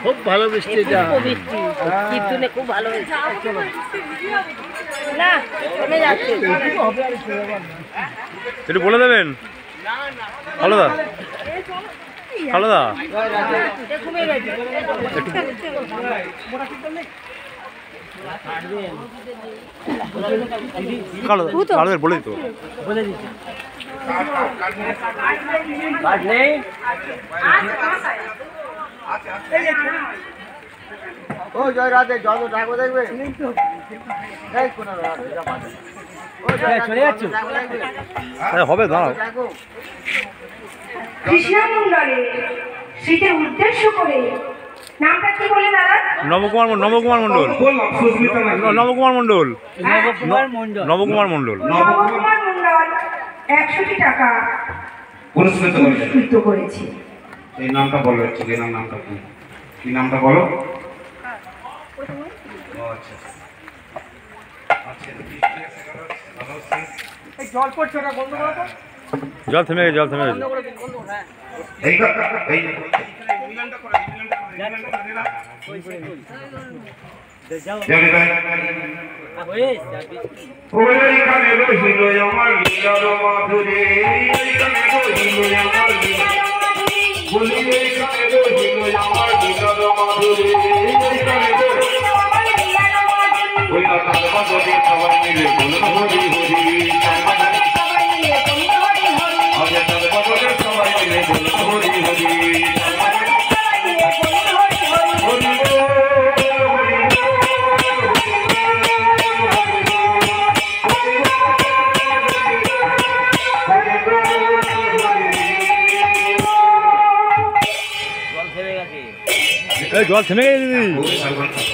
খুব ভালো বৃষ্টি, কীর্তনে খুব ভালো হয়েছে। না কমে যাচ্ছে, একটু বলে দেবেন। আলাদা আলাদা কমে গেছে। বলে দিত বলে দিচ্ছি ও জয় রাধে, জল ডাকবো দেখবে চলে যাচ্ছ হবে দাঁড়াও। কৃষ্ণমন্ডলে শীতের উদ্দেশ্য করে নামটা কি বলে দাদা? নবকুমার মণ্ডল নবকুমার মণ্ডল নবকুমার মন্ডল নবকুমার মণ্ডল 100টি টাকা পুরস্কৃত করেছে। এই নামটা বলো, হচ্ছে এই নামটা কি, কি নামটা বলো? জল থেমে গেছে, জল থেমে গেছে। জল থেমে গেছে দিদি।